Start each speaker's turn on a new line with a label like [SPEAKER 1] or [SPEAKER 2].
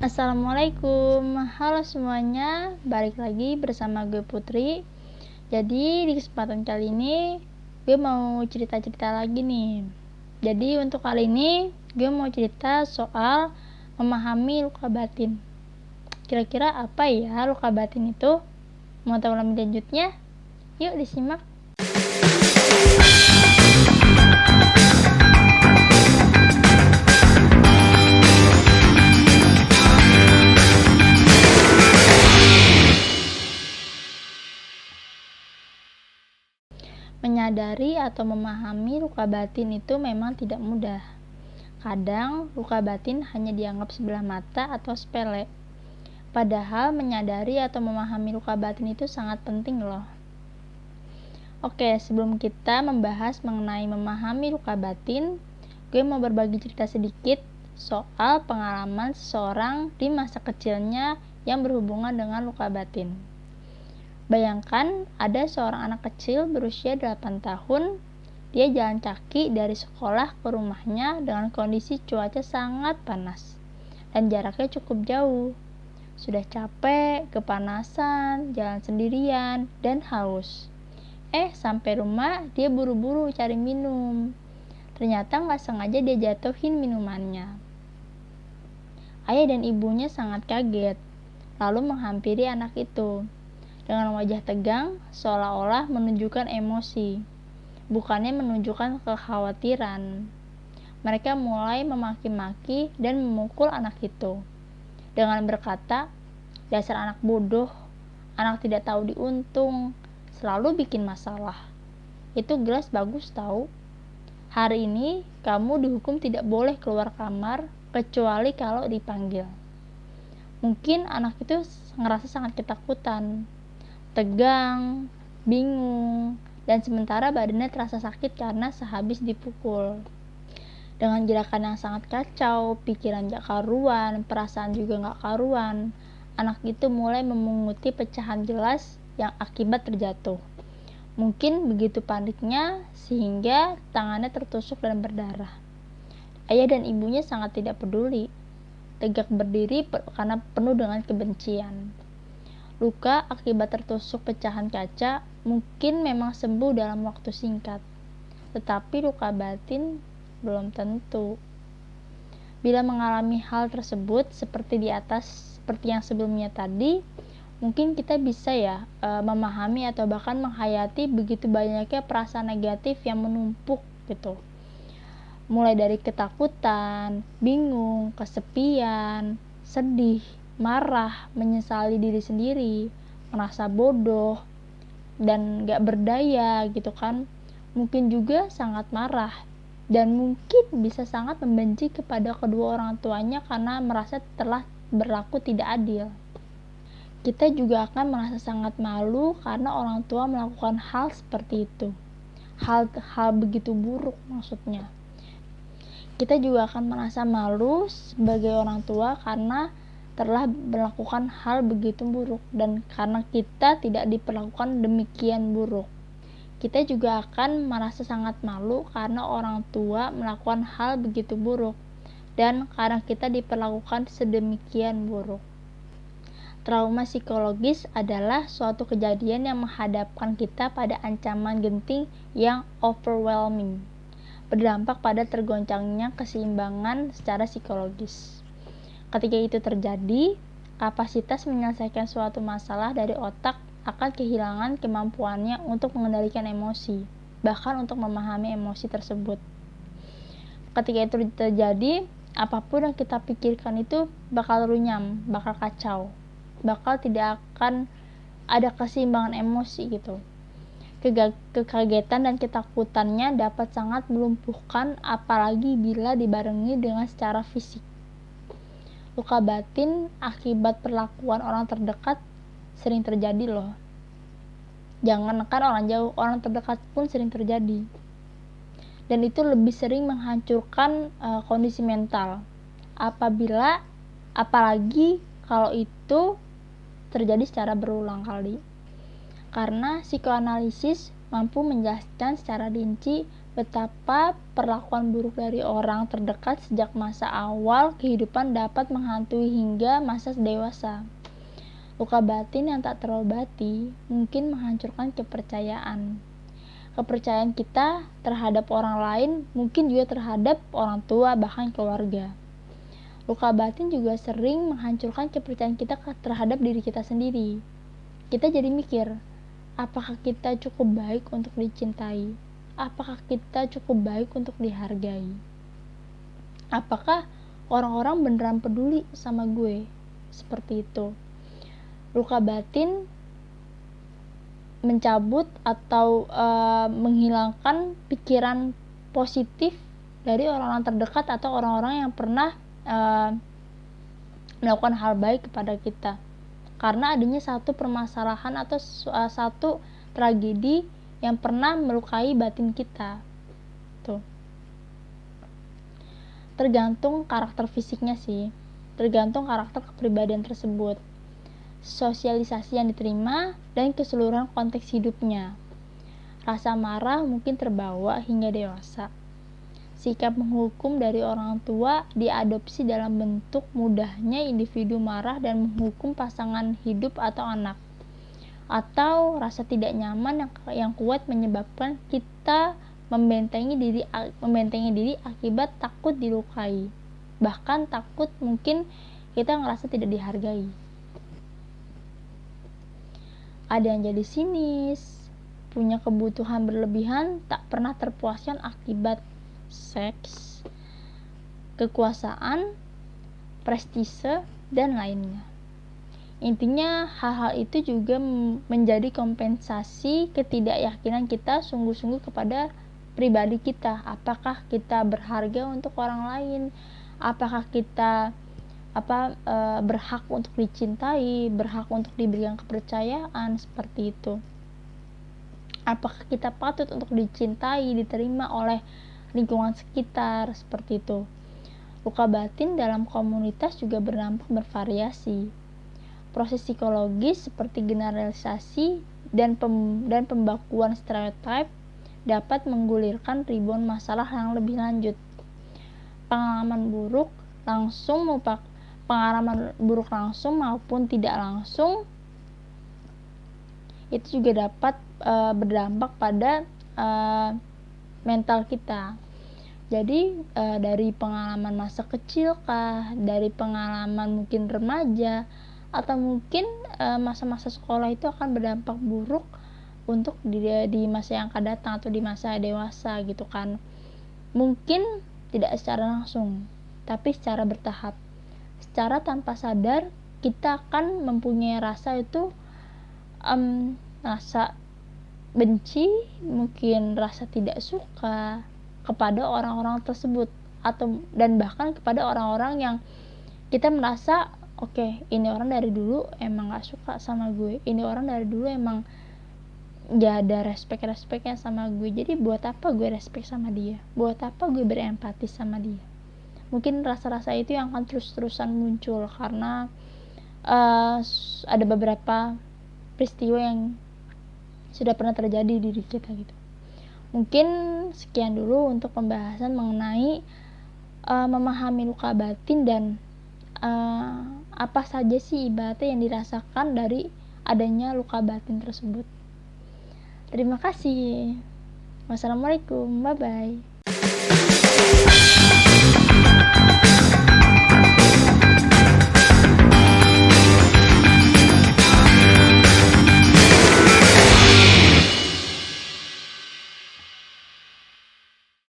[SPEAKER 1] Assalamualaikum, halo semuanya, balik lagi bersama gue Putri. Jadi di kesempatan kali ini gue mau cerita-cerita lagi nih. Jadi untuk kali ini gue mau cerita soal memahami luka batin. Kira-kira apa ya luka batin itu? Mau tahu lebih lanjutnya? Yuk disimak. Menyadari atau memahami luka batin itu memang tidak mudah. Kadang luka batin hanya dianggap sebelah mata atau sepele. Padahal menyadari atau memahami luka batin itu sangat penting loh. Oke, sebelum kita membahas mengenai memahami luka batin, gue mau berbagi cerita sedikit soal pengalaman seseorang di masa kecilnya yang berhubungan dengan luka batin. Bayangkan ada seorang anak kecil berusia 8 tahun, dia jalan kaki dari sekolah ke rumahnya dengan kondisi cuaca sangat panas dan jaraknya cukup jauh. Sudah capek, kepanasan, jalan sendirian, dan haus. Sampai rumah dia buru-buru cari minum. Ternyata gak sengaja dia jatuhin minumannya. Ayah dan ibunya sangat kaget, lalu menghampiri anak itu. Dengan wajah tegang, seolah-olah menunjukkan emosi, bukannya menunjukkan kekhawatiran. Mereka mulai memaki-maki dan memukul anak itu, dengan berkata, "Dasar anak bodoh, anak tidak tahu diuntung, selalu bikin masalah. Itu gelas bagus tahu. Hari ini kamu dihukum tidak boleh keluar kamar, kecuali kalau dipanggil." Mungkin anak itu ngerasa sangat ketakutan, tegang, bingung, dan sementara badannya terasa sakit karena sehabis dipukul. Dengan gerakan yang sangat kacau, pikiran gak karuan, perasaan juga gak karuan, anak itu mulai memunguti pecahan gelas yang akibat terjatuh. Mungkin begitu paniknya sehingga tangannya tertusuk dan berdarah. Ayah dan ibunya sangat tidak peduli, tegak berdiri karena penuh dengan kebencian. Luka akibat tertusuk pecahan kaca mungkin memang sembuh dalam waktu singkat, tetapi luka batin belum tentu. Bila mengalami hal tersebut seperti yang sebelumnya tadi, mungkin kita bisa memahami atau bahkan menghayati begitu banyaknya perasaan negatif yang menumpuk gitu. Mulai dari ketakutan, bingung, kesepian, sedih, marah, menyesali diri sendiri, merasa bodoh, dan gak berdaya gitu kan. Mungkin juga sangat marah, dan mungkin bisa sangat membenci kepada kedua orang tuanya karena merasa telah berlaku tidak adil. Kita juga akan merasa sangat malu karena orang tua melakukan hal seperti itu. Hal begitu buruk maksudnya. Kita juga akan merasa malu sebagai orang tua karena telah melakukan hal begitu buruk dan karena kita tidak diperlakukan demikian buruk. Kita juga akan merasa sangat malu karena orang tua melakukan hal begitu buruk dan karena kita diperlakukan sedemikian buruk. Trauma psikologis adalah suatu kejadian yang menghadapkan kita pada ancaman genting yang overwhelming, berdampak pada tergoncangnya keseimbangan secara psikologis. Ketika itu terjadi, kapasitas menyelesaikan suatu masalah dari otak akan kehilangan kemampuannya untuk mengendalikan emosi, bahkan untuk memahami emosi tersebut. Ketika itu terjadi, apapun yang kita pikirkan itu bakal runyam, bakal kacau, bakal tidak akan ada keseimbangan emosi gitu. Kekagetan dan ketakutannya dapat sangat melumpuhkan, apalagi bila dibarengi dengan secara fisik. Luka batin akibat perlakuan orang terdekat sering terjadi loh. Jangankan orang jauh, orang terdekat pun sering terjadi. Dan itu lebih sering menghancurkan kondisi mental. Apalagi kalau itu terjadi secara berulang kali. Karena psikoanalisis mampu menjelaskan secara rinci betapa perlakuan buruk dari orang terdekat sejak masa awal kehidupan dapat menghantui hingga masa dewasa. Luka batin yang tak terobati mungkin menghancurkan kepercayaan. Kepercayaan kita terhadap orang lain, mungkin juga terhadap orang tua, bahkan keluarga. Luka batin juga sering menghancurkan kepercayaan kita terhadap diri kita sendiri. Kita jadi mikir, apakah kita cukup baik untuk dicintai? Apakah kita cukup baik untuk dihargai? Apakah orang-orang beneran peduli sama gue? Seperti itu. Luka batin mencabut atau menghilangkan pikiran positif dari orang-orang terdekat atau orang-orang yang pernah melakukan hal baik kepada kita, karena adanya satu permasalahan atau satu tragedi yang pernah melukai batin kita. Tuh. Tergantung karakter fisiknya sih, tergantung karakter kepribadian tersebut, sosialisasi yang diterima, dan keseluruhan konteks hidupnya. Rasa marah mungkin terbawa hingga dewasa. Sikap menghukum dari orang tua diadopsi dalam bentuk mudahnya individu marah dan menghukum pasangan hidup atau anak. Atau rasa tidak nyaman yang kuat menyebabkan kita membentengi diri akibat takut dilukai. Bahkan takut mungkin kita ngerasa tidak dihargai. Ada yang jadi sinis, punya kebutuhan berlebihan tak pernah terpuaskan akibat seks, kekuasaan, prestise, dan lainnya. Intinya hal-hal itu juga menjadi kompensasi ketidakyakinan kita sungguh-sungguh kepada pribadi kita. Apakah kita berharga untuk orang lain? Apakah kita berhak untuk dicintai, berhak untuk diberikan kepercayaan, seperti itu. Apakah kita patut untuk dicintai, diterima oleh lingkungan sekitar, seperti itu. Luka batin dalam komunitas juga berdampak bervariasi. Proses psikologis seperti generalisasi dan pembakuan stereotip dapat menggulirkan ribuan masalah yang lebih lanjut. Pengalaman buruk langsung maupun tidak langsung itu juga dapat berdampak pada mental kita. Jadi dari pengalaman masa kecil kah, dari pengalaman mungkin remaja, atau mungkin masa-masa sekolah itu akan berdampak buruk untuk di masa yang akan datang atau di masa dewasa gitu kan. Mungkin tidak secara langsung, tapi secara bertahap. Secara tanpa sadar kita akan mempunyai rasa itu rasa benci, mungkin rasa tidak suka kepada orang-orang tersebut, dan bahkan kepada orang-orang yang kita merasa oke, ini orang dari dulu emang gak suka sama gue, ini orang dari dulu emang gak ada respect-respectnya sama gue, jadi buat apa gue respect sama dia, buat apa gue berempati sama dia. Mungkin rasa-rasa itu yang akan terus-terusan muncul karena ada beberapa peristiwa yang sudah pernah terjadi di diri kita gitu. Mungkin sekian dulu untuk pembahasan mengenai memahami luka batin dan apa saja sih ibaratnya yang dirasakan dari adanya luka batin tersebut. Terima kasih. Wassalamualaikum. Bye bye.